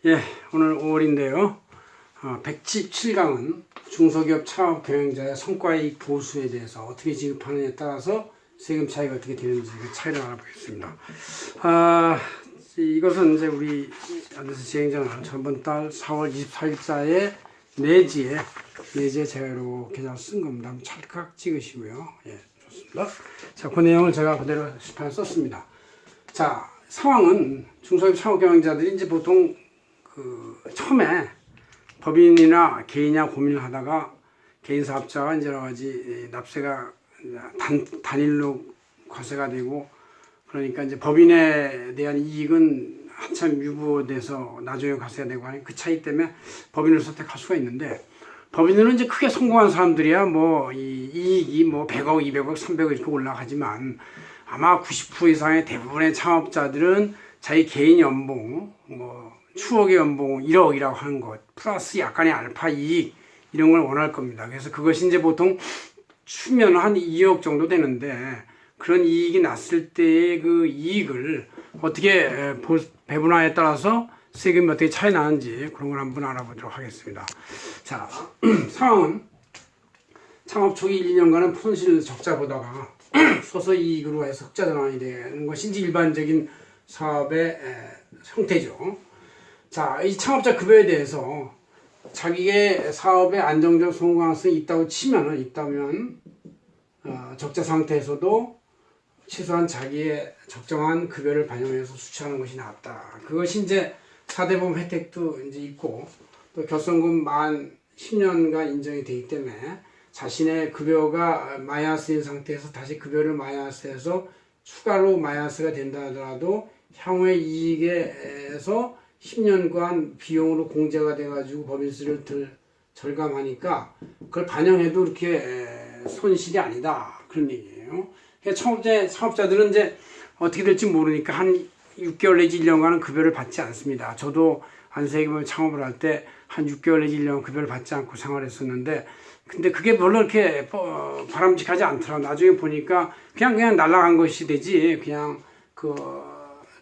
예, 오늘 5월인데요. 117강은 중소기업 창업 경영자의 성과이익 보수에 대해서 어떻게 지급하느냐에 따라서 세금 차이가 어떻게 되는지 그 차이를 알아보겠습니다. 이것은 이제 우리 안데스 진행자는 저번 달 4월 24일자에 내지에 제가 이렇게 잘 쓴 겁니다. 한번 찰칵 찍으시고요. 예, 좋습니다. 자, 그 내용을 제가 그대로 시판에 썼습니다. 자, 상황은 중소기업 창업 경영자들이 이제 보통 처음에 법인이나 개인이나 고민을 하다가 개인 사업자가 이제 여러 가지 납세가 단일로 과세가 되고, 그러니까 이제 법인에 대한 이익은 한참 유보돼서 나중에 과세가 되고 하는 그 차이 때문에 법인을 선택할 수가 있는데, 법인으로 이제 크게 성공한 사람들이야 뭐 이 이익이 뭐 100억, 200억, 300억 이렇게 올라가지만, 아마 90% 이상의 대부분의 창업자들은 자기 개인 연봉, 뭐 추억의 연봉 1억이라고 하는 것 플러스 약간의 알파 이익 이런 걸 원할 겁니다. 그래서 그것이 이제 보통 추면 한 2억 정도 되는데, 그런 이익이 났을 때의 그 이익을 어떻게 배분화에 따라서 세금이 어떻게 차이 나는지 그런 걸 한번 알아보도록 하겠습니다. 자, 상황은 창업 초기 1, 2년간은 손실 적자 보다가 소서 이익으로 해서 흑자 전환이 되는 것이 이제 일반적인 사업의 형태죠. 자, 이 창업자 급여에 대해서 자기의 사업에 안정적 성공 가능성이 있다고 있다면 적자 상태에서도 최소한 자기의 적정한 급여를 반영해서 수취하는 것이 낫다. 그것이 이제 4대 보험 혜택도 이제 있고, 또 결손금 만 10년간 인정이 되기 때문에 자신의 급여가 마이너스인 상태에서 다시 급여를 마이너스해서 추가로 마이너스가 된다 하더라도 향후의 이익에서 10년간 비용으로 공제가 돼가지고 법인세를 절감하니까 그걸 반영해도 그렇게 손실이 아니다, 그런 얘기예요. 창업자들은 이제 어떻게 될지 모르니까 한 6개월 내지 1년간은 급여를 받지 않습니다. 저도 안세기업 창업을 할 때 한 6개월 내지 1년 급여를 받지 않고 생활했었는데, 근데 그게 별로 이렇게 바람직하지 않더라. 나중에 보니까 그냥 날아간 것이 되지, 그냥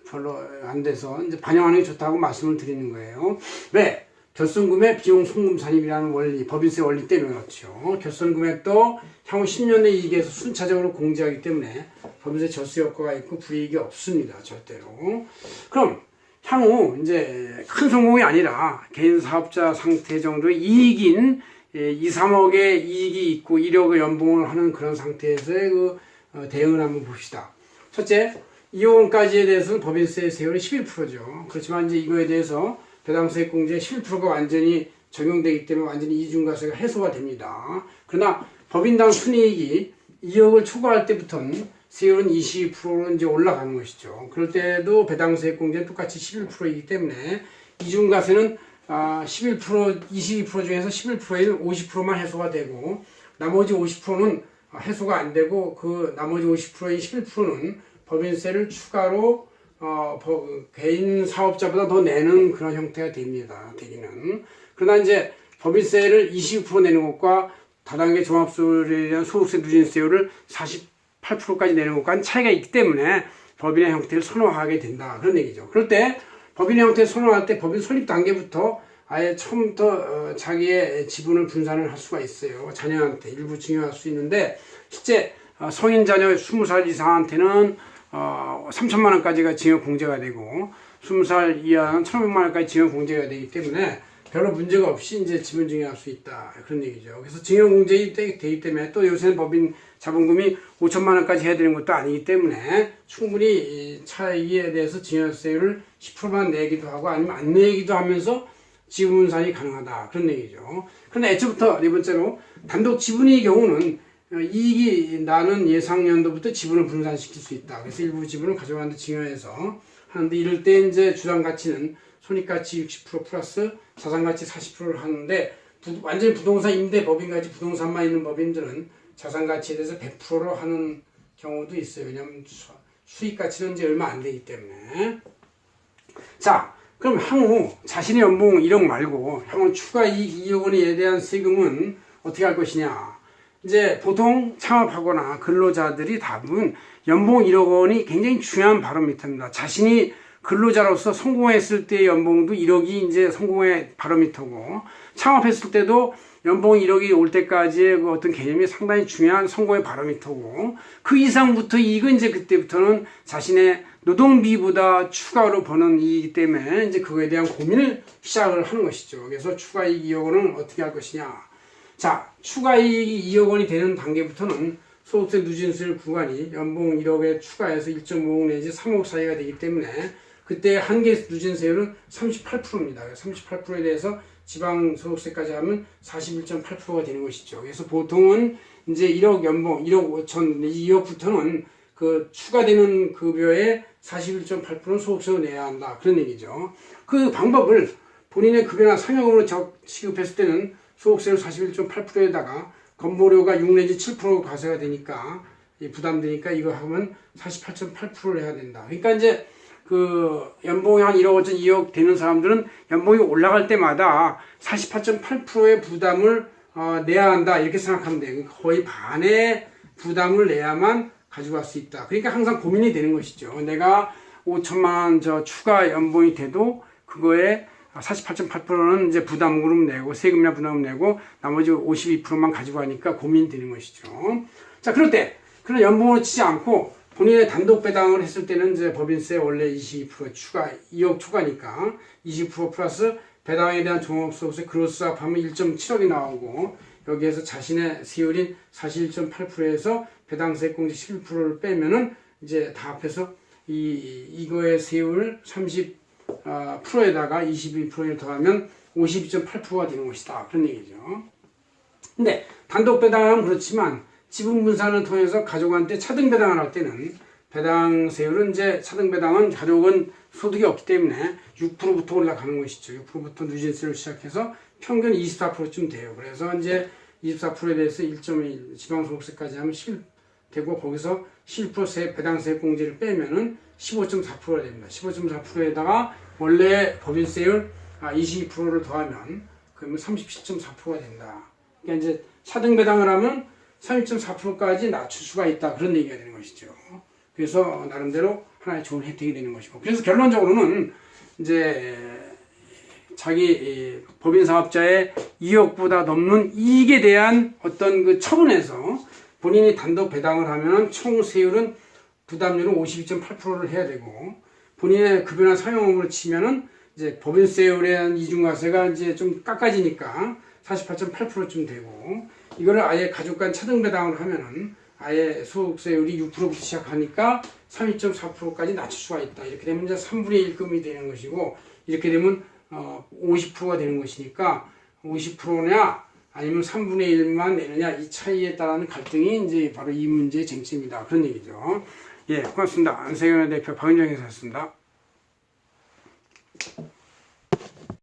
별로 안 돼서 이제 반영하는 게 좋다고 말씀을 드리는 거예요. 왜? 결손금액 비용 송금 산입이라는 원리, 법인세 원리 때문에 그렇죠. 결손금액도 향후 10년 내 이익에서 순차적으로 공제하기 때문에 법인세 절세 효과가 있고 불이익이 없습니다, 절대로. 그럼 향후 이제 큰 성공이 아니라 개인 사업자 상태 정도의 이익인 2, 3억의 이익이 있고 1억의 연봉을 하는 그런 상태에서의 대응을 한번 봅시다. 첫째, 2억 원까지에 대해서는 법인세 세율이 11%죠. 그렇지만 이제 이거에 대해서 배당세 공제 11%가 완전히 적용되기 때문에 완전히 이중과세가 해소가 됩니다. 그러나 법인당 순이익이 2억을 초과할 때부터는 세율은 22%로 이제 올라가는 것이죠. 그럴 때도 배당세 공제는 똑같이 11%이기 때문에 이중과세는 11%, 22% 중에서 11%에는 50%만 해소가 되고, 나머지 50%는 해소가 안 되고, 그 나머지 50%의 11%는 법인세를 추가로 개인 사업자보다 더 내는 그런 형태가 됩니다. 되기는. 그러나 이제 법인세를 22% 내는 것과 다단계 종합소득에 대한 소득세 누진세율을 48%까지 내는 것과는 차이가 있기 때문에 법인의 형태를 선호하게 된다, 그런 얘기죠. 그럴 때 법인의 형태를 선호할 때 법인 설립 단계부터 아예 처음부터 자기의 지분을 분산을 할 수가 있어요. 자녀한테 일부 증여할 수 있는데, 실제 성인 자녀 20살 이상한테는 3천만 원까지가 증여 공제가 되고, 20살 이하는 1,500만 원까지 증여 공제가 되기 때문에 별로 문제가 없이 이제 지분 증여할 수 있다, 그런 얘기죠. 그래서 증여 공제가 되기 때문에, 또 요새는 법인 자본금이 5천만 원까지 해야 되는 것도 아니기 때문에 충분히 이 차이에 대해서 증여세율을 10%만 내기도 하고 아니면 안 내기도 하면서 지분 분산이 가능하다, 그런 얘기죠. 그런데 애초부터 네 번째로 단독 지분의 경우는 이익이 나는 예상 연도부터 지분을 분산시킬 수 있다. 그래서 일부 지분을 가져가는데 증여해서 하는데, 이럴 때 이제 주당 가치는 손익가치 60% 플러스 자산가치 40%를 하는데, 완전히 부동산 임대 법인까지 부동산만 있는 법인들은 자산가치에 대해서 100%로 하는 경우도 있어요. 왜냐하면 수익가치는 이제 얼마 안 되기 때문에. 자, 그럼 향후 자신의 연봉 1억 말고 향후 추가 이익 2억 원에 대한 세금은 어떻게 할 것이냐. 이제 보통 창업하거나 근로자들이 대부분 연봉 1억 원이 굉장히 중요한 바로미터입니다. 자신이 근로자로서 성공했을 때의 연봉도 1억이 이제 성공의 바로미터고, 창업했을 때도 연봉 1억이 올 때까지의 그 어떤 개념이 상당히 중요한 성공의 바로미터고, 그 이상부터 이익은 이제 그때부터는 자신의 노동비보다 추가로 버는 이익이기 때문에 이제 그거에 대한 고민을 시작을 하는 것이죠. 그래서 추가 이익 2억 원은 어떻게 할 것이냐. 자, 추가 이익이 2억 원이 되는 단계부터는 소득세 누진세율 구간이 연봉 1억에 추가해서 1.5억 내지 3억 사이가 되기 때문에 그때 한계 누진세율은 38%입니다. 38%에 대해서 지방소득세까지 하면 41.8%가 되는 것이죠. 그래서 보통은 이제 1억 연봉, 1억 5천, 내지 2억부터는 그 추가되는 급여의 41.8%는 소득세로 내야 한다. 그런 얘기죠. 그 방법을 본인의 급여나 상여금으로 지급했을 때는 소득세율 41.8%에다가 건보료가 6 내지 7% 과세가 되니까 부담되니까 이거 하면 48.8%를 해야 된다. 그러니까 이제 그 연봉이 한 1억 5천 2억 되는 사람들은 연봉이 올라갈 때마다 48.8%의 부담을 내야 한다 이렇게 생각하면 돼요. 그러니까 거의 반의 부담을 내야만 가져갈 수 있다. 그러니까 항상 고민이 되는 것이죠. 내가 5천만 원 추가 연봉이 돼도 그거에 48.8%는 이제 부담금 내고 세금이나 부담금 내고 나머지 52%만 가지고 가니까 고민이 되는 것이죠. 자, 그럴 때 그런 연봉을 치지 않고 본인의 단독 배당을 했을 때는 이제 법인세 원래 22% 추가 2억 초과니까 20% 플러스 배당에 대한 종합소득세 그로스 합하면 1.7억이 나오고 여기에서 자신의 세율인 41.8%에서 배당세 공제 11%를 빼면은 이제 다 합해서 이거의 세율 30%에다가 22%를 더하면 52.8%가 되는 것이다. 그런 얘기죠. 근데 단독 배당은 그렇지만 지분 분산을 통해서 가족한테 차등 배당을 할 때는 배당세율은 이제 차등 배당은 가족은 소득이 없기 때문에 6%부터 올라가는 것이죠. 6%부터 누진세를 시작해서 평균 24%쯤 돼요. 그래서 이제 24%에 대해서 1.1 지방소득세까지 하면 10 되고 거기서 11% 배당세 공제를 빼면은 15.4%가 됩니다. 15.4%에다가 원래 법인세율 22%를 더하면 그러면 37.4%가 된다. 그러니까 이제 차등 배당을 하면 32.4%까지 낮출 수가 있다. 그런 얘기가 되는 것이죠. 그래서 나름대로 하나의 좋은 혜택이 되는 것이고. 그래서 결론적으로는 이제 자기 법인 사업자의 2억보다 넘는 이익에 대한 어떤 그 처분에서 본인이 단독 배당을 하면 총 세율은 부담률은 52.8%를 해야 되고 본인의 급여나 상여금으로 치면은 이제 법인세율에 대한 이중과세가 이제 좀 깎아지니까 48.8%쯤 되고 이거를 아예 가족 간 차등 배당을 하면은 아예 소득세율이 6%부터 시작하니까 32.4%까지 낮출 수가 있다. 이렇게 되면 이제 3분의 1금이 되는 것이고 이렇게 되면 50%가 되는 것이니까 50%냐 아니면 3분의 1만 내느냐 이 차이에 따른 갈등이 이제 바로 이 문제의 쟁점이다. 그런 얘기죠. 예, 고맙습니다. 안세현 대표 박은정 회사였습니다.